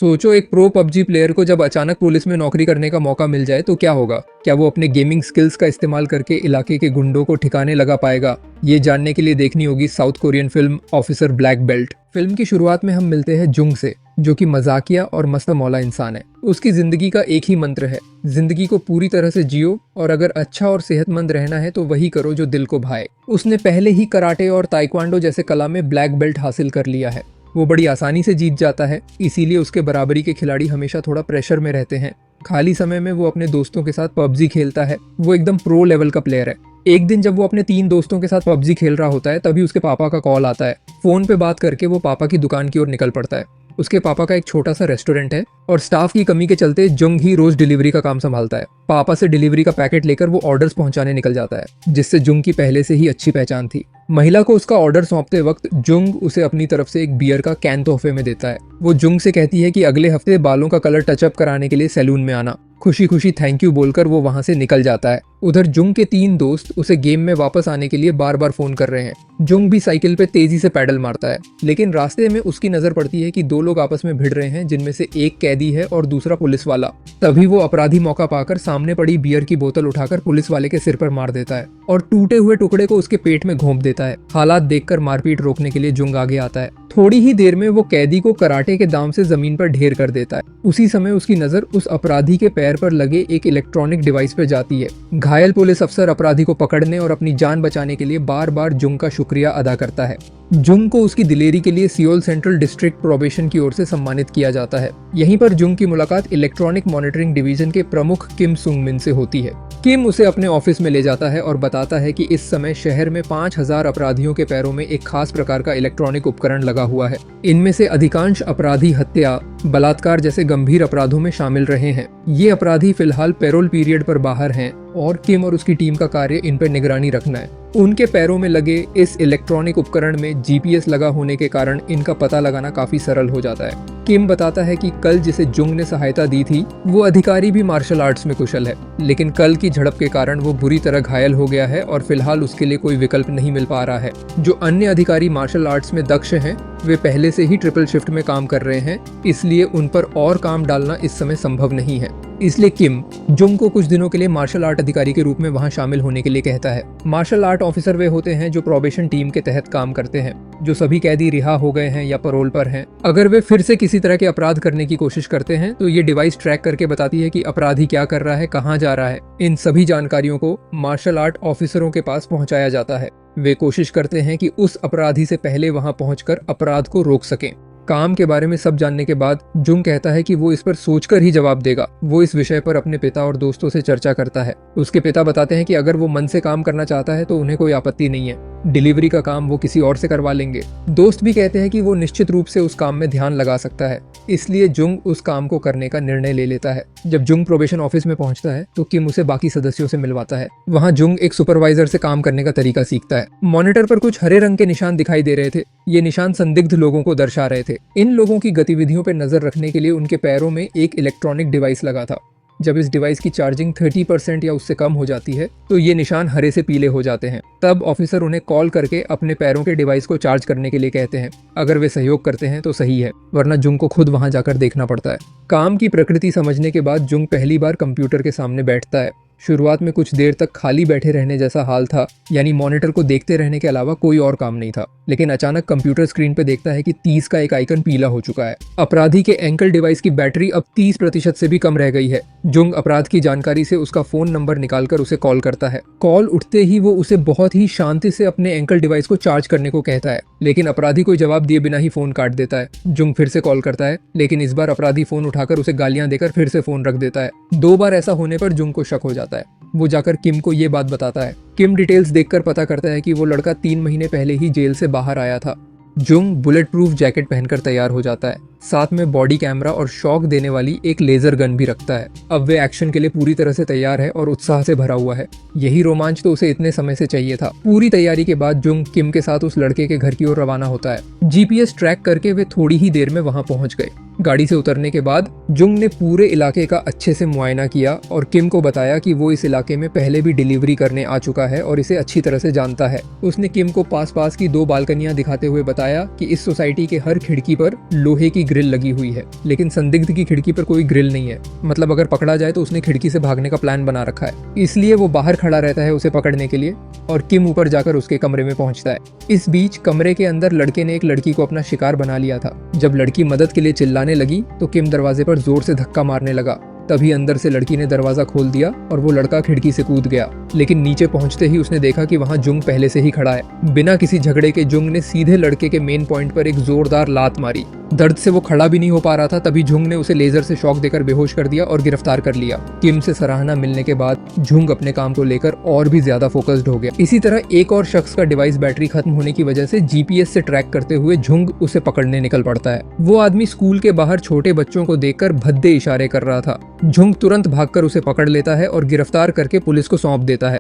सोचो एक pro PUBG player को जब अचानक पुलिस में नौकरी करने का मौका मिल जाए तो क्या होगा। क्या वो अपने गेमिंग स्किल्स का इस्तेमाल करके इलाके के गुंडों को ठिकाने लगा पाएगा। ये जानने के लिए देखनी होगी south Korean film officer black belt. Film की शुरुआत में हम मिलते हैं जुंग से, जो कि मजाकिया और मस्त मौला इंसान है। उसकी जिंदगी का एक ही मंत्र है, जिंदगी को पूरी तरह से जियो और अगर अच्छा और सेहतमंद रहना है तो वही करो जो दिल को भाए। उसने पहले ही कराटे और ताइक्वांडो जैसे कला में ब्लैक बेल्ट हासिल कर लिया है। वो बड़ी आसानी से जीत जाता है, इसीलिए उसके बराबरी के खिलाड़ी हमेशा थोड़ा प्रेशर में रहते हैं। खाली समय में वो अपने दोस्तों के साथ पबजी खेलता है। वो एकदम प्रो लेवल का प्लेयर है। एक दिन जब वो अपने 3 दोस्तों के साथ पबजी खेल रहा होता है तभी उसके पापा का कॉल आता है। फोन पे बात करके वो पापा की दुकान की ओर निकल पड़ता है। उसके पापा का एक छोटा सा रेस्टोरेंट है और स्टाफ की कमी के चलते जुंग ही रोज डिलीवरी का काम संभालता है। पापा से डिलीवरी का पैकेट लेकर वो ऑर्डर्स पहुंचाने निकल जाता है, जिससे जुंग की पहले से ही अच्छी पहचान थी। महिला को उसका ऑर्डर सौंपते वक्त जुंग उसे अपनी तरफ से एक बियर का कैन तोहफे में देता है। वो जुंग से कहती है कि अगले हफ्ते बालों का कलर टचअप कराने के लिए सैलून में आना। खुशी खुशी थैंक यू बोलकर वो वहां से निकल जाता है। उधर जुंग के 3 दोस्त उसे गेम में वापस आने के लिए बार बार फोन कर रहे हैं। जुंग भी साइकिल पे तेजी से पैडल मारता है, लेकिन रास्ते में उसकी नजर पड़ती है कि 2 लोग आपस में भिड़ रहे हैं, जिनमें से एक कैदी है और दूसरा पुलिस वाला। तभी वो अपराधी मौका पाकर सामने पड़ी बियर की बोतल उठाकर पुलिस वाले के सिर पर मार देता है और टूटे हुए टुकड़े को उसके पेट में घोंप देता है। हालात देखकर मारपीट रोकने के लिए जुंग आगे आता है। थोड़ी ही देर में वो कैदी को कराटे के दांव से जमीन पर ढेर कर देता है। उसी समय उसकी नजर उस अपराधी के पैर पर लगे एक इलेक्ट्रॉनिक डिवाइस पर जाती है। घायल पुलिस अफसर अपराधी को पकड़ने और अपनी जान बचाने के लिए बार बार जुंग का शुक्रिया अदा करता है। जुंग को उसकी दिलेरी के लिए सियोल सेंट्रल डिस्ट्रिक्ट प्रोबेशन की ओर से सम्मानित किया जाता है। यहीं पर जुंग की मुलाकात इलेक्ट्रॉनिक मॉनिटरिंग डिवीजन के प्रमुख किम सुंग मिन से होती है। किम उसे अपने ऑफिस में ले जाता है और बताता है कि इस समय शहर में 5000 अपराधियों के पैरों में एक खास प्रकार का इलेक्ट्रॉनिक उपकरण लगा हुआ है। इनमें से अधिकांश अपराधी हत्या, बलात्कार जैसे गंभीर अपराधों में शामिल रहे हैं। ये अपराधी फिलहाल पैरोल पीरियड पर बाहर हैं और किम और उसकी टीम का कार्य इन पर निगरानी रखना है। उनके पैरों में लगे इस इलेक्ट्रॉनिक उपकरण में जीपीएस लगा होने के कारण इनका पता लगाना काफी सरल हो जाता है। किम बताता है कि कल जिसे जुंग ने सहायता दी थी वो अधिकारी भी मार्शल आर्ट्स में कुशल है, लेकिन कल की झड़प के कारण वो बुरी तरह घायल हो गया है और फिलहाल उसके लिए कोई विकल्प नहीं मिल पा रहा है। जो अन्य अधिकारी मार्शल आर्ट्स में दक्ष हैं वे पहले से ही ट्रिपल शिफ्ट में काम कर रहे हैं, इसलिए उन पर और काम डालना इस समय संभव नहीं है। इसलिए किम जुंग को कुछ दिनों के लिए मार्शल आर्ट अधिकारी के रूप में वहां शामिल होने के लिए कहता है। मार्शल आर्ट ऑफिसर वे होते हैं जो प्रोबेशन टीम के तहत काम करते हैं। जो सभी कैदी रिहा हो गए हैं या पैरोल पर हैं, अगर वे फिर से किसी तरह के अपराध करने की कोशिश करते हैं तो ये डिवाइस ट्रैक करके बताती है कि अपराधी क्या कर रहा है, कहाँ जा रहा है। इन सभी जानकारियों को मार्शल आर्ट ऑफिसरों के पास पहुंचाया जाता है। वे कोशिश करते हैं कि उस अपराधी से पहले वहां पहुंचकर अपराध को रोक सकें। काम के बारे में सब जानने के बाद जुंग कहता है कि वो इस पर सोचकर ही जवाब देगा। वो इस विषय पर अपने पिता और दोस्तों से चर्चा करता है। उसके पिता बताते हैं कि अगर वो मन से काम करना चाहता है तो उन्हें कोई आपत्ति नहीं है, डिलीवरी का काम वो किसी और से करवा लेंगे। दोस्त भी कहते हैं कि वो निश्चित रूप से उस काम में ध्यान लगा सकता है, इसलिए जुंग उस काम को करने का निर्णय ले लेता है। जब जुंग प्रोबेशन ऑफिस में पहुंचता है तो किम उसे बाकी सदस्यों से मिलवाता है। वहां जुंग एक सुपरवाइजर से काम करने का तरीका सीखता है। मॉनिटर पर कुछ हरे रंग के निशान दिखाई दे रहे थे। ये निशान संदिग्ध लोगों को दर्शा रहे थे। इन लोगों की गतिविधियों पर नजर रखने के लिए उनके पैरों में एक इलेक्ट्रॉनिक डिवाइस लगा था। जब इस डिवाइस की चार्जिंग 30% या उससे कम हो जाती है तो ये निशान हरे से पीले हो जाते हैं। तब ऑफिसर उन्हें कॉल करके अपने पैरों के डिवाइस को चार्ज करने के लिए कहते हैं। अगर वे सहयोग करते हैं तो सही है, वरना जुंग को खुद वहां जाकर देखना पड़ता है। काम की प्रकृति समझने के बाद जुंग पहली बार कंप्यूटर के सामने बैठता है। शुरुआत में कुछ देर तक खाली बैठे रहने जैसा हाल था, यानी मॉनिटर को देखते रहने के अलावा कोई और काम नहीं था। लेकिन अचानक कंप्यूटर स्क्रीन पे देखता है कि 30 का एक आइकन पीला हो चुका है। अपराधी के एंकल डिवाइस की बैटरी अब 30% से भी कम रह गई है। जुंग अपराध की जानकारी से उसका फोन नंबर निकालकर उसे कॉल करता है। कॉल उठते ही वो उसे बहुत ही शांति से अपने एंकल डिवाइस को चार्ज करने को कहता है, लेकिन अपराधी कोई जवाब दिए बिना ही फोन काट देता है। जुंग फिर से कॉल करता है, लेकिन इस बार अपराधी फोन उठाकर उसे गालियां देकर फिर से फोन रख देता है। 2 बार ऐसा होने पर जुंग को शक हो जाता है। वो जाकर किम को ये बात बताता है। किम डिटेल्स देखकर पता करता है कि वो लड़का 3 महीने पहले ही जेल से बाहर आया था। जुंग बुलेट प्रूफ जैकेट पहनकर तैयार हो जाता है। साथ में बॉडी कैमरा और शॉक देने वाली एक लेजर गन भी रखता है। अब वे एक्शन के लिए पूरी तरह से तैयार है और उत्साह से भरा हुआ है। यही रोमांच तो उसे इतने समय से चाहिए था। पूरी तैयारी के बाद जुंग किम के साथ उस लड़के के घर की ओर रवाना होता है। जीपीएस ट्रैक करके वे थोड़ी ही देर में वहां पहुंच गए। गाड़ी से उतरने के बाद जुंग ने पूरे इलाके का अच्छे से मुआयना किया और किम को बताया कि वो इस इलाके में पहले भी डिलीवरी करने आ चुका है और इसे अच्छी तरह से जानता है। उसने किम को पास की 2 बालकनियां दिखाते हुए बताया कि इस सोसाइटी के हर खिड़की पर लोहे की ग्रिल लगी हुई है, लेकिन संदिग्ध की खिड़की पर कोई ग्रिल नहीं है। मतलब अगर पकड़ा जाए तो उसने खिड़की से भागने का प्लान बना रखा है, इसलिए वो बाहर खड़ा रहता है उसे पकड़ने के लिए, और किम ऊपर जाकर उसके कमरे में पहुंचता है। इस बीच कमरे के अंदर लड़के ने एक लड़की को अपना शिकार बना लिया था। जब लड़की मदद के लिए चिल्लाने लगी तो किम दरवाजे पर जोर से धक्का मारने लगा। तभी अंदर से लड़की ने दरवाजा खोल दिया और वो लड़का खिड़की से कूद गया। लेकिन नीचे पहुंचते ही उसने देखा कि वहां जुंग पहले से ही खड़ा है। बिना किसी झगड़े के जुंग ने सीधे लड़के के मेन पॉइंट पर एक जोरदार लात मारी। दर्द से वो खड़ा भी नहीं हो पा रहा था, तभी जुंग ने उसे लेजर से शॉक देकर बेहोश कर दिया और गिरफ्तार कर लिया। किम से सराहना मिलने के बाद जुंग अपने काम को लेकर और भी ज्यादा फोकस्ड हो गया। इसी तरह एक और शख्स का डिवाइस बैटरी खत्म होने की वजह से जीपीएस से ट्रैक करते हुए जुंग उसे पकड़ने निकल पड़ता है। वो आदमी स्कूल के बाहर छोटे बच्चों को देखकर भद्दे इशारे कर रहा था। जुंग तुरंत भागकर उसे पकड़ लेता है और गिरफ्तार करके पुलिस को सौंप देता है।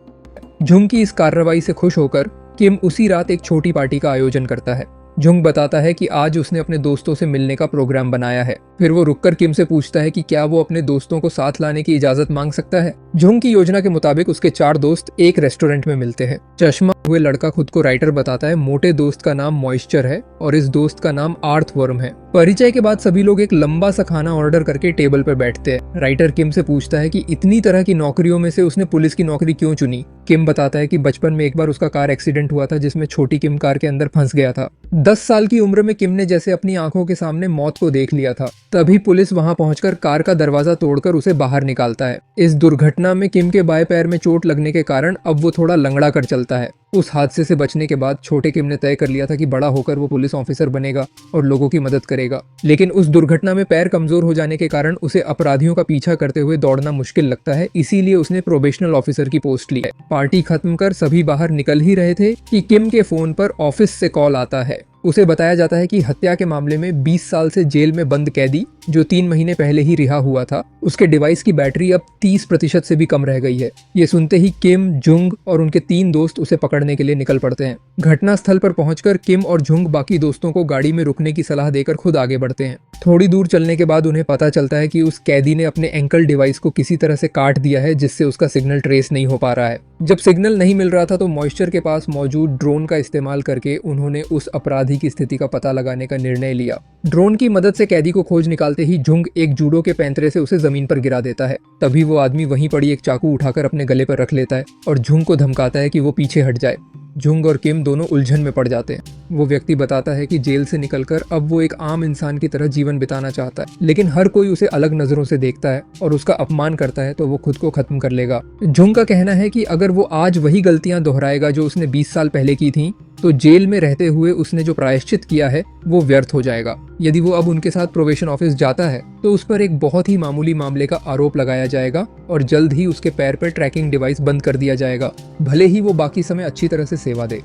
जुंग की इस कार्रवाई से खुश होकर किम उसी रात एक छोटी पार्टी का आयोजन करता है। जुंग बताता है कि आज उसने अपने दोस्तों से मिलने का प्रोग्राम बनाया है। फिर वो रुककर किम से पूछता है कि क्या वो अपने दोस्तों को साथ लाने की इजाजत मांग सकता है। जुंग की योजना के मुताबिक उसके 4 दोस्त एक रेस्टोरेंट में मिलते हैं। चश्मा हुए लड़का खुद को राइटर बताता है। मोटे दोस्त का नाम मॉइस्चर है और इस दोस्त का नाम आर्थवर्म है। परिचय के बाद सभी लोग एक लंबा सा खाना ऑर्डर करके टेबल पर बैठते हैं। राइटर किम से पूछता है कि इतनी तरह की नौकरियों में से उसने पुलिस की नौकरी क्यों चुनी। किम बताता है कि बचपन में एक बार उसका कार एक्सीडेंट हुआ था जिसमें छोटी किम कार के अंदर फंस गया था। 10 साल की उम्र में किम ने जैसे अपनी आंखों के सामने मौत को देख लिया था। तभी पुलिस वहां पहुंचकर कार का दरवाजा तोड़कर उसे बाहर निकालता है। इस दुर्घटना में किम के बाएं पैर में चोट लगने के कारण अब वो थोड़ा लंगड़ा कर चलता है। उस हादसे से बचने के बाद छोटे किम ने तय कर लिया था कि बड़ा होकर वो पुलिस ऑफिसर बनेगा और लोगों की मदद करेगा। लेकिन उस दुर्घटना में पैर कमजोर हो जाने के कारण उसे अपराधियों का पीछा करते हुए दौड़ना मुश्किल लगता है, इसीलिए उसने प्रोबेशनल ऑफिसर की पोस्ट ली है। पार्टी खत्म कर सभी बाहर निकल ही रहे थे कि किम के फोन पर ऑफिस से कॉल आता है। उसे बताया जाता है कि हत्या के मामले में 20 साल से जेल में बंद कैदी जो 3 महीने पहले ही रिहा हुआ था, उसके डिवाइस की बैटरी अब 30% से भी कम रह गई है। ये सुनते ही किम, जुंग और उनके 3 दोस्त उसे पकड़ने के लिए निकल पड़ते हैं। घटना स्थल पर पहुंचकर किम और जुंग बाकी दोस्तों को गाड़ी में रुकने की सलाह देकर खुद आगे बढ़ते हैं। थोड़ी दूर चलने के बाद उन्हें पता चलता है कि उस कैदी ने अपने एंकल डिवाइस को किसी तरह से काट दिया है, जिससे उसका सिग्नल ट्रेस नहीं हो पा रहा है। जब सिग्नल नहीं मिल रहा था तो मॉइस्चर के पास मौजूद ड्रोन का इस्तेमाल करके उन्होंने उस अपराधी की स्थिति का पता लगाने का निर्णय लिया। ड्रोन की मदद से कैदी को खोज निकालते ही जुंग एक जूडो के पैंतरे से उसे जमीन पर गिरा देता है। तभी वो आदमी वहीं पड़ी एक चाकू उठाकर अपने गले पर रख लेता है और जुंग को धमकाता है कि वो पीछे हट जाए। जुंग और किम दोनों उलझन में पड़ जाते हैं। वो व्यक्ति बताता है कि जेल से निकलकर अब वो एक आम इंसान की तरह जीवन बिताना चाहता है, लेकिन हर कोई उसे अलग नजरों से देखता है और उसका अपमान करता है तो वो खुद को खत्म कर लेगा। जुंग का कहना है कि अगर वो आज वही गलतियां दोहराएगा जो उसने 20 साल पहले की थी, तो जेल में रहते हुए उसने जो प्रायश्चित किया है वो व्यर्थ हो जाएगा। यदि वो अब उनके साथ प्रोबेशन ऑफिस जाता है तो उस पर एक बहुत ही मामूली मामले का आरोप लगाया जाएगा और जल्द ही उसके पैर पर ट्रैकिंग डिवाइस बंद कर दिया जाएगा, भले ही वो बाकी समय अच्छी तरह से सेवा दे।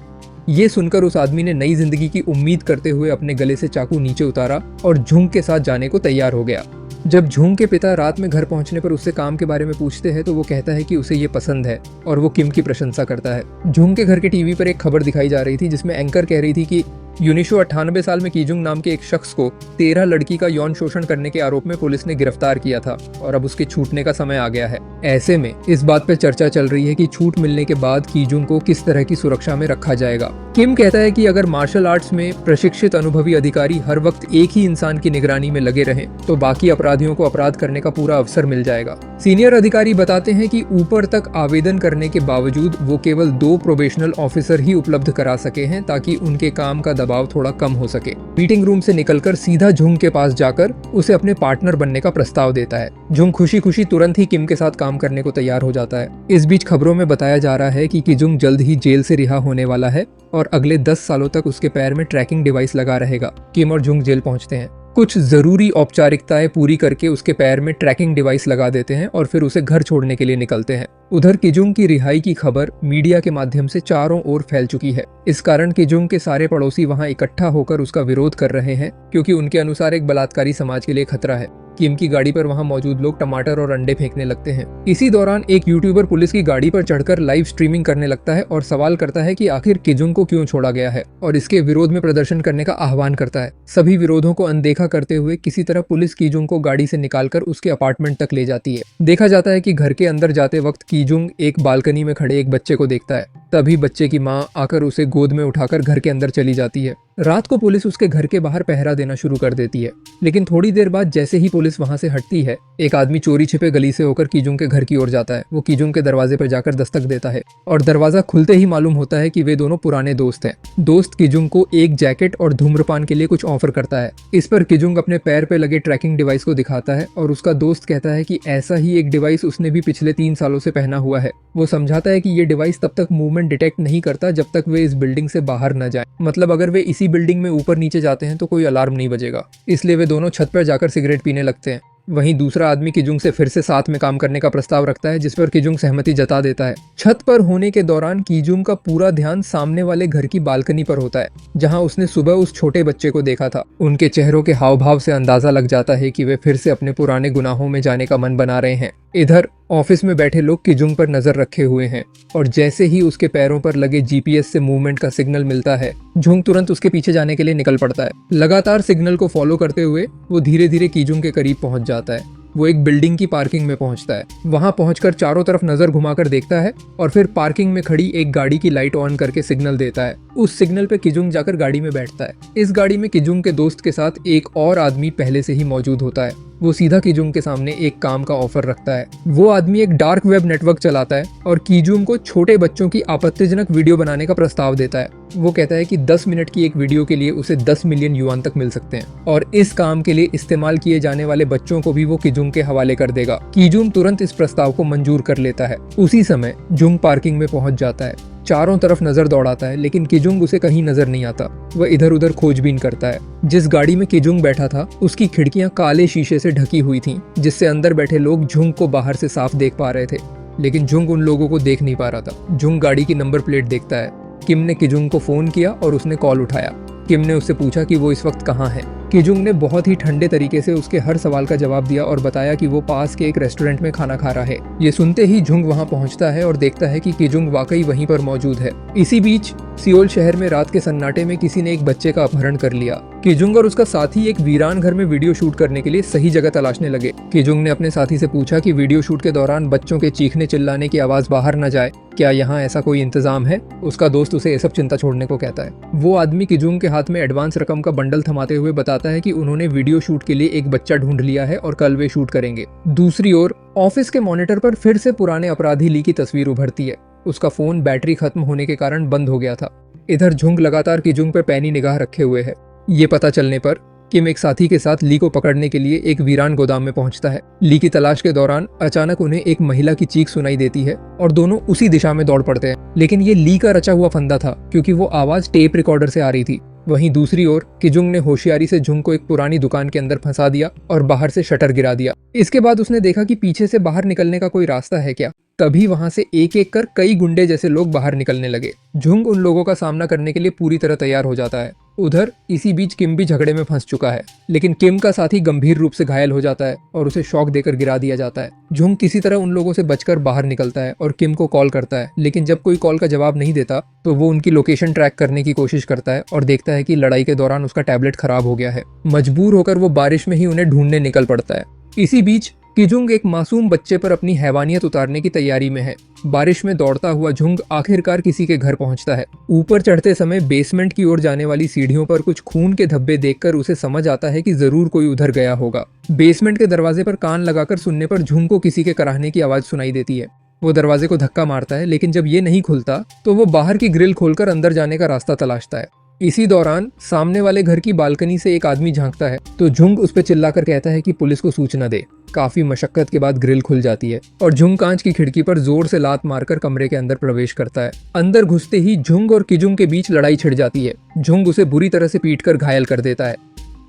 ये सुनकर उस आदमी ने नई जिंदगी की उम्मीद करते हुए अपने गले से चाकू नीचे उतारा और जुंग के साथ जाने को तैयार हो गया। जब जुंग के पिता रात में घर पहुंचने पर उससे काम के बारे में पूछते हैं तो वो कहता है कि उसे ये पसंद है और वो किम की प्रशंसा करता है। जुंग के घर के टीवी पर एक खबर दिखाई जा रही थी जिसमें एंकर कह रही थी कि 1998 साल में कीजुंग नाम के एक शख्स को 13 लड़की का यौन शोषण करने के आरोप में पुलिस ने गिरफ्तार किया था और अब उसके छूटने का समय आ गया है। ऐसे में इस बात पर चर्चा चल रही है कि छूट मिलने के बाद कीजुंग को किस तरह की सुरक्षा में रखा जाएगा। किम कहता है कि अगर मार्शल आर्ट्स में प्रशिक्षित अनुभवी अधिकारी हर वक्त एक ही इंसान की निगरानी में लगे रहें तो बाकी अपराधियों को अपराध करने का पूरा अवसर मिल जाएगा। सीनियर अधिकारी बताते हैं कि ऊपर तक आवेदन करने के बावजूद वो केवल 2 प्रोबेशनल ऑफिसर ही उपलब्ध करा सके हैं ताकि उनके काम का दबाव थोड़ा कम हो सके। मीटिंग रूम से निकलकर सीधा जुंग के पास जाकर उसे अपने पार्टनर बनने का प्रस्ताव देता है। जुंग खुशी खुशी तुरंत ही किम के साथ काम करने को तैयार हो जाता है। इस बीच खबरों में बताया जा रहा है कि किजुंग जल्द ही जेल से रिहा होने वाला है और अगले 10 सालों तक उसके पैर में ट्रैकिंग डिवाइस लगा रहेगा। किम और जुंग जेल पहुंचते हैं। कुछ जरूरी औपचारिकताएं पूरी करके उसके पैर में ट्रैकिंग डिवाइस लगा देते हैं और फिर उसे घर छोड़ने के लिए निकलते हैं। उधर किजुंग की रिहाई की खबर मीडिया के माध्यम से चारों ओर फैल चुकी है। इस कारण किजुंग के सारे पड़ोसी वहां इकट्ठा होकर उसका विरोध कर रहे हैं क्योंकि उनके अनुसार एक बलात्कारी समाज के लिए खतरा है। किम की गाड़ी पर वहां मौजूद लोग टमाटर और अंडे फेंकने लगते हैं। इसी दौरान एक यूट्यूबर पुलिस की गाड़ी पर चढ़कर लाइव स्ट्रीमिंग करने लगता है और सवाल करता है कि आखिर किजुंग को क्यों छोड़ा गया है और इसके विरोध में प्रदर्शन करने का आह्वान करता है। सभी विरोधों को अनदेखा करते हुए किसी तरह पुलिस किजुंग को गाड़ी से निकालकर उसके अपार्टमेंट तक ले जाती है। देखा जाता है कि घर के अंदर जाते वक्त किजुंग एक बालकनी में खड़े एक बच्चे को देखता है। तभी बच्चे की माँ आकर उसे गोद में उठाकर घर के अंदर चली जाती है। रात को पुलिस उसके घर के बाहर पहरा देना शुरू कर देती है, लेकिन थोड़ी देर बाद जैसे ही पुलिस वहां से हटती है, एक आदमी चोरी छिपे गली से होकर कीजुंग के घर की ओर जाता है। वो कीजुंग के दरवाजे पर जाकर दस्तक देता है और दरवाजा खुलते ही मालूम होता है कि वे दोनों पुराने दोस्त हैं। दोस्त कीजुंग को एक जैकेट और धूम्रपान के लिए कुछ ऑफर करता है। इस पर कीजुंग अपने पैर पे लगे ट्रैकिंग डिवाइस को दिखाता है और उसका दोस्त कहता है कि ऐसा ही एक डिवाइस उसने भी पिछले 3 सालों से पहना हुआ है। वो समझाता है कि ये डिवाइस तब तक मूवमेंट डिटेक्ट नहीं करता जब तक वे इस बिल्डिंग से बाहर न जाएं। मतलब अगर वे इसी बिल्डिंग में ऊपर नीचे जाते हैं तो कोई अलार्म नहीं बजेगा। इसलिए वे दोनों छत पर जाकर सिगरेट पीने लगते हैं। वहीं दूसरा आदमी कीजुंग से फिर से साथ में काम करने का प्रस्ताव रखता है, जिस पर कीजुंग सहमति जता देता है। छत पर होने के दौरान कीजुंग का पूरा ध्यान सामने वाले घर की बालकनी पर होता है, जहां उसने सुबह उस छोटे बच्चे को देखा था। उनके चेहरों के हाव भाव से अंदाजा लग जाता है कि वे फिर से अपने पुराने गुनाहों में जाने का मन बना रहे हैं। इधर ऑफिस में बैठे लोग कीजुंग पर नजर रखे हुए हैं और जैसे ही उसके पैरों पर लगे जीपीएस से मूवमेंट का सिग्नल मिलता है, जुंग तुरंत उसके पीछे जाने के लिए निकल पड़ता है। लगातार सिग्नल को फॉलो करते हुए वो धीरे धीरे कीजुंग के करीब पहुंच जाता है। वो एक बिल्डिंग की पार्किंग में पहुंचता है। वहां पहुंचकर चारों तरफ नजर घुमाकर देखता है और फिर पार्किंग में खड़ी एक गाड़ी की लाइट ऑन करके सिग्नल देता है। उस सिग्नल पे कीजुंग जाकर गाड़ी में बैठता है। इस गाड़ी में कीजुंग के दोस्त के साथ एक और आदमी पहले से ही मौजूद होता है। वो सीधा कीजुंग के सामने एक काम का ऑफर रखता है। वो आदमी एक डार्क वेब नेटवर्क चलाता है और कीजुंग को छोटे बच्चों की आपत्तिजनक वीडियो बनाने का प्रस्ताव देता है। वो कहता है कि 10 मिनट की एक वीडियो के लिए उसे 10 मिलियन युआन तक मिल सकते हैं और इस काम के लिए इस्तेमाल किए जाने वाले बच्चों को भी वो कीजुंग के हवाले कर देगा। कीजुंग तुरंत इस प्रस्ताव को मंजूर कर लेता है। उसी समय जुंग पार्किंग में पहुंच जाता है। चारों तरफ नजर दौड़ाता है, लेकिन कीजुंग उसे कहीं नजर नहीं आता। वह इधर उधर खोजबीन करता है। जिस गाड़ी में कीजुंग बैठा था उसकी खिड़कियां काले शीशे से ढकी हुई थीं, जिससे अंदर बैठे लोग जुंग को बाहर से साफ देख पा रहे थे, लेकिन जुंग उन लोगों को देख नहीं पा रहा था। जुंग गाड़ी की नंबर प्लेट देखता है। किम ने कीजुंग को फोन किया और उसने कॉल उठाया। किम ने उससे पूछा कि वो इस वक्त कहाँ है। कीजुंग ने बहुत ही ठंडे तरीके से उसके हर सवाल का जवाब दिया और बताया कि वो पास के एक रेस्टोरेंट में खाना खा रहा है। ये सुनते ही जुंग वहां पहुंचता है और देखता है कि कीजुंग वाकई वहीं पर मौजूद है। इसी बीच सियोल शहर में रात के सन्नाटे में किसी ने एक बच्चे का अपहरण कर लिया। कीजुंग और उसका साथी एक वीरान घर में वीडियो शूट करने के लिए सही जगह तलाशने लगे। कीजुंग ने अपने साथी से पूछा कि वीडियो शूट के दौरान बच्चों के चीखने चिल्लाने की आवाज बाहर न जाए, क्या यहाँ ऐसा कोई इंतजाम है। उसका दोस्त उसे ये सब चिंता छोड़ने को कहता है। वो आदमी कीजुंग के हाथ में एडवांस रकम का बंडल थमाते हुए बताता है कि उन्होंने वीडियो शूट के लिए एक बच्चा ढूंढ लिया है और कल वे शूट करेंगे। दूसरी ओर ऑफिस के मॉनिटर पर फिर से पुराने अपराधी ली की तस्वीर उभरती है। उसका फोन बैटरी खत्म होने के कारण बंद हो गया था। इधर जुंग लगातार कीजुंग पर पैनी निगाह रखे हुए है। ये पता चलने पर किम एक साथी के साथ ली को पकड़ने के लिए एक वीरान गोदाम में पहुंचता है। ली की तलाश के दौरान अचानक उन्हें एक महिला की चीख सुनाई देती है और दोनों उसी दिशा में दौड़ पड़ते हैं, लेकिन ये ली का रचा हुआ फंदा था क्योंकि वो आवाज टेप रिकॉर्डर से आ रही थी। वहीं दूसरी ओर कीजुंग ने होशियारी से जुंग को एक पुरानी दुकान के अंदर फंसा दिया और बाहर से शटर गिरा दिया। इसके बाद उसने देखा कि पीछे से बाहर निकलने का कोई रास्ता है क्या। तभी वहां से एक एक कर कई गुंडे जैसे लोग बाहर निकलने लगे। जुंग उन लोगों का सामना करने के लिए पूरी तरह तैयार हो जाता है। उधर इसी बीच किम भी झगड़े में फंस चुका है, लेकिन किम का साथी गंभीर रूप से घायल हो जाता है और उसे शॉक देकर गिरा दिया जाता है। जुंग किसी तरह उन लोगों से बचकर बाहर निकलता है और किम को कॉल करता है, लेकिन जब कोई कॉल का जवाब नहीं देता तो वो उनकी लोकेशन ट्रैक करने की कोशिश करता है और देखता है कि लड़ाई के दौरान उसका टैबलेट खराब हो गया है। मजबूर होकर वो बारिश में ही उन्हें ढूंढने निकल पड़ता है। इसी बीच कीजुंग एक मासूम बच्चे पर अपनी हैवानियत उतारने की तैयारी में है। बारिश में दौड़ता हुआ जुंग आखिरकार किसी के घर पहुंचता है। ऊपर चढ़ते समय बेसमेंट की ओर जाने वाली सीढ़ियों पर कुछ खून के धब्बे देखकर उसे समझ आता है कि जरूर कोई उधर गया होगा। बेसमेंट के दरवाजे पर कान लगाकर सुनने पर जुंग को किसी के कराहने की आवाज सुनाई देती है। वो दरवाजे को धक्का मारता है, लेकिन जब ये नहीं खुलता तो वो बाहर की ग्रिल खोलकर अंदर जाने का रास्ता तलाशता है। इसी दौरान सामने वाले घर की बालकनी से एक आदमी झांकता है तो जुंग उस पर चिल्लाकर कहता है कि पुलिस को सूचना दे। काफी मशक्कत के बाद ग्रिल खुल जाती है और जुंग कांच की खिड़की पर जोर से लात मारकर कमरे के अंदर प्रवेश करता है। अंदर घुसते ही जुंग और कीजुंग के बीच लड़ाई छिड़ जाती है। जुंग उसे बुरी तरह से पीटकर घायल कर देता है।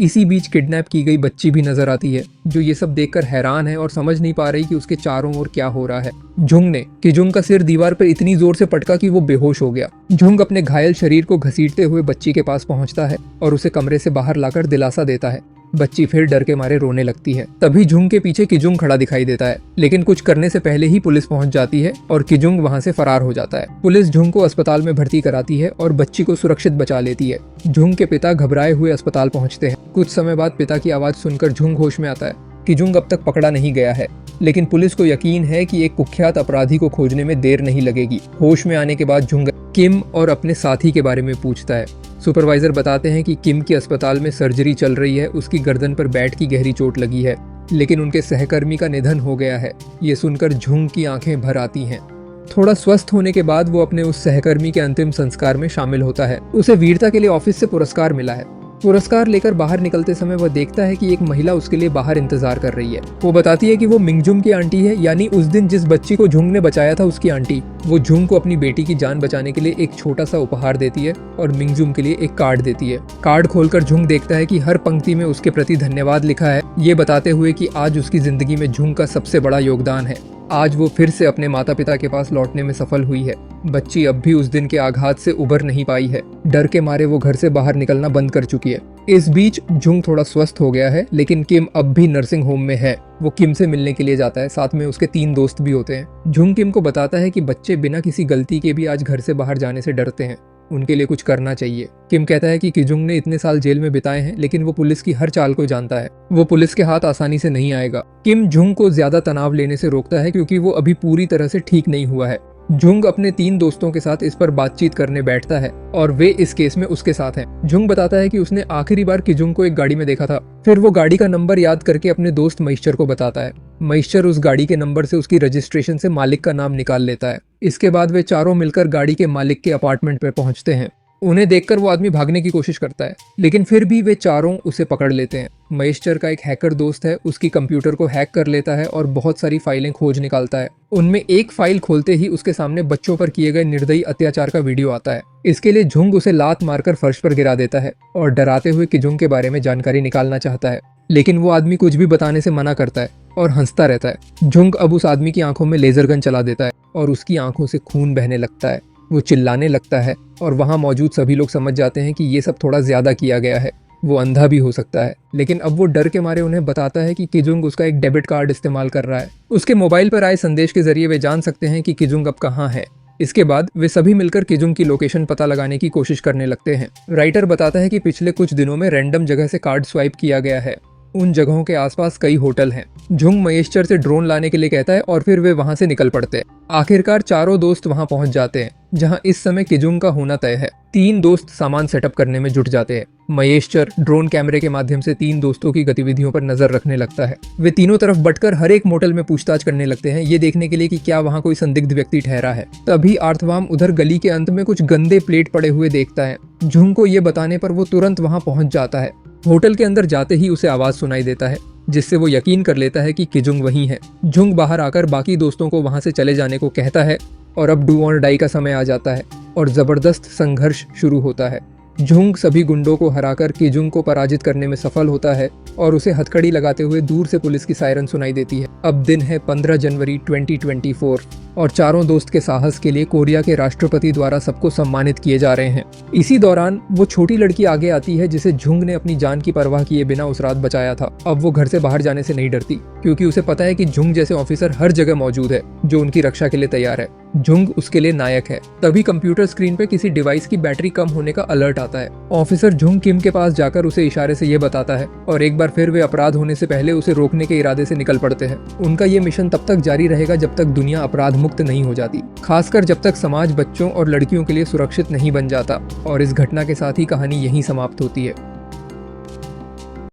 इसी बीच किडनैप की गई बच्ची भी नजर आती है, जो ये सब देखकर हैरान है और समझ नहीं पा रही कि उसके चारों ओर क्या हो रहा है। जुंग ने कीजुंग का सिर दीवार पर इतनी जोर से पटका कि वो बेहोश हो गया। जुंग अपने घायल शरीर को घसीटते हुए बच्ची के पास पहुंचता है और उसे कमरे से बाहर लाकर दिलासा देता है। बच्ची फिर डर के मारे रोने लगती है। तभी जुंग के पीछे कीजुंग खड़ा दिखाई देता है, लेकिन कुछ करने से पहले ही पुलिस पहुंच जाती है और कीजुंग वहां से फरार हो जाता है। पुलिस जुंग को अस्पताल में भर्ती कराती है और बच्ची को सुरक्षित बचा लेती है। जुंग के पिता घबराए हुए अस्पताल पहुंचते हैं। कुछ समय बाद पिता की आवाज सुनकर जुंग होश में आता है। कीजुंग अब तक पकड़ा नहीं गया है, लेकिन पुलिस को यकीन है कि एक कुख्यात अपराधी को खोजने में देर नहीं लगेगी। होश में आने के बाद जुंग किम और अपने साथी के बारे में पूछता है। सुपरवाइजर बताते हैं कि किम की अस्पताल में सर्जरी चल रही है, उसकी गर्दन पर बैट की गहरी चोट लगी है, लेकिन उनके सहकर्मी का निधन हो गया है। ये सुनकर जुंग की आंखें भर आती हैं। थोड़ा स्वस्थ होने के बाद वो अपने उस सहकर्मी के अंतिम संस्कार में शामिल होता है। उसे वीरता के लिए ऑफिस से पुरस्कार मिला है। पुरस्कार लेकर बाहर निकलते समय वह देखता है कि एक महिला उसके लिए बाहर इंतजार कर रही है। वो बताती है कि वो मिंगजुम की आंटी है, यानी उस दिन जिस बच्ची को जुंग ने बचाया था उसकी आंटी। वो जुंग को अपनी बेटी की जान बचाने के लिए एक छोटा सा उपहार देती है और मिंगजुम के लिए एक कार्ड देती है। कार्ड खोलकर जुंग देखता है कि हर पंक्ति में उसके प्रति धन्यवाद लिखा है, ये बताते हुए कि आज उसकी जिंदगी में जुंग का सबसे बड़ा योगदान है। आज वो फिर से अपने माता पिता के पास लौटने में सफल हुई है। बच्ची अब भी उस दिन के आघात से उबर नहीं पाई है। डर के मारे वो घर से बाहर निकलना बंद कर चुकी है। इस बीच जुंग थोड़ा स्वस्थ हो गया है, लेकिन किम अब भी नर्सिंग होम में है। वो किम से मिलने के लिए जाता है, साथ में उसके 3 दोस्त भी होते हैं। जुंग किम को बताता है कि बच्चे बिना किसी गलती के भी आज घर से बाहर जाने से डरते हैं, उनके लिए कुछ करना चाहिए। किम कहता है कि किजुंग ने इतने साल जेल में बिताए हैं, लेकिन वो पुलिस की हर चाल को जानता है। वो पुलिस के हाथ आसानी से नहीं आएगा। किम जुंग को ज्यादा तनाव लेने से रोकता है, क्योंकि वो अभी पूरी तरह से ठीक नहीं हुआ है। जुंग अपने 3 दोस्तों के साथ इस पर बातचीत करने बैठता है और वे इस केस में उसके साथ हैं। जुंग बताता है कि उसने आखिरी बार किजुंग को एक गाड़ी में देखा था। फिर वो गाड़ी का नंबर याद करके अपने दोस्त महेश्वर को बताता है। महेश्वर उस गाड़ी के नंबर से उसकी रजिस्ट्रेशन से मालिक का नाम निकाल लेता है। इसके बाद वे चारों मिलकर गाड़ी के मालिक के अपार्टमेंट पर पहुंचते हैं। उन्हें देखकर वो आदमी भागने की कोशिश करता है, लेकिन फिर भी वे चारों उसे पकड़ लेते हैं। महेश्वर का एक हैकर दोस्त है, उसकी कंप्यूटर को हैक कर लेता है और बहुत सारी फाइलें खोज निकालता है। उनमें एक फाइल खोलते ही उसके सामने बच्चों पर किए गए निर्दयी अत्याचार का वीडियो आता है। इसके लिए जुंग उसे लात मारकर फर्श पर गिरा देता है और डराते हुए किजुंग के बारे में जानकारी निकालना चाहता है, लेकिन वो आदमी कुछ भी बताने से मना करता है और हंसता रहता है। जुंग अब उस आदमी की आंखों में लेजर गन चला देता है और उसकी आंखों से खून बहने लगता है। वो चिल्लाने लगता है और वहां मौजूद सभी लोग समझ जाते हैं कि ये सब थोड़ा ज्यादा किया गया है। वो अंधा भी हो सकता है, लेकिन अब वो डर के मारे उन्हें बताता है कि किजुंग उसका एक डेबिट कार्ड इस्तेमाल कर रहा है। उसके मोबाइल पर आए संदेश के जरिए वे जान सकते हैं कि किजुंग अब कहाँ है। इसके बाद वे सभी मिलकर किजुंग की लोकेशन पता लगाने की कोशिश करने लगते हैं। राइटर बताता है कि पिछले कुछ दिनों में रैंडम जगह से कार्ड स्वाइप किया गया है। उन जगहों के आसपास कई होटल हैं। जुंग महेश्वर से ड्रोन लाने के लिए कहता है और फिर वे वहां से निकल पड़ते हैं। आखिरकार चारों दोस्त वहां पहुंच जाते हैं, जहां इस समय किजुंग का होना तय है। 3 दोस्त सामान सेटअप करने में जुट जाते हैं। महेश्वर ड्रोन कैमरे के माध्यम से 3 दोस्तों की गतिविधियों पर नजर रखने लगता है। वे तीनों तरफ बटकर हर एक मोटल में पूछताछ करने लगते हैं, ये देखने के लिए कि क्या वहां कोई संदिग्ध व्यक्ति ठहरा है। तभी आर्थवाम उधर गली के अंत में कुछ गंदे प्लेट पड़े हुए देखता है। जुंग को ये बताने पर वो तुरंत वहां पहुंच जाता है। होटल के अंदर जाते ही उसे आवाज सुनाई देता है, जिससे वो यकीन कर लेता है कि किजुंग वहीं है। जुंग बाहर आकर बाकी दोस्तों को वहां से चले जाने को कहता है और अब डू और डाई का समय आ जाता है और जबरदस्त संघर्ष शुरू होता है। जुंग सभी गुंडों को हराकर किजुंग को पराजित करने में सफल होता है और उसे हथकड़ी लगाते हुए दूर से पुलिस की सायरन सुनाई देती है। अब दिन है 15 जनवरी 2024 और चारों दोस्त के साहस के लिए कोरिया के राष्ट्रपति द्वारा सबको सम्मानित किए जा रहे हैं। इसी दौरान वो छोटी लड़की आगे आती है जिसे जुंग ने अपनी जान की परवाह किए बिना उस रात बचाया था। अब वो घर से बाहर जाने से नहीं डरती, क्योंकि उसे पता है कि जुंग जैसे ऑफिसर हर जगह मौजूद है जो उनकी रक्षा के लिए तैयार है। जुंग उसके लिए नायक है। तभी कंप्यूटर स्क्रीन पे किसी डिवाइस की बैटरी कम होने का अलर्ट आता है। ऑफिसर जुंग किम के पास जाकर उसे इशारे से ये बताता है और एक बार फिर वे अपराध होने से पहले उसे रोकने के इरादे से निकल पड़ते हैं। उनका ये मिशन तब तक जारी रहेगा जब तक दुनिया अपराध मुक्त नहीं हो जाती, खासकर जब तक समाज बच्चों और लड़कियों के लिए सुरक्षित नहीं बन जाता। और इस घटना के साथ ही कहानी यहीं समाप्त होती है।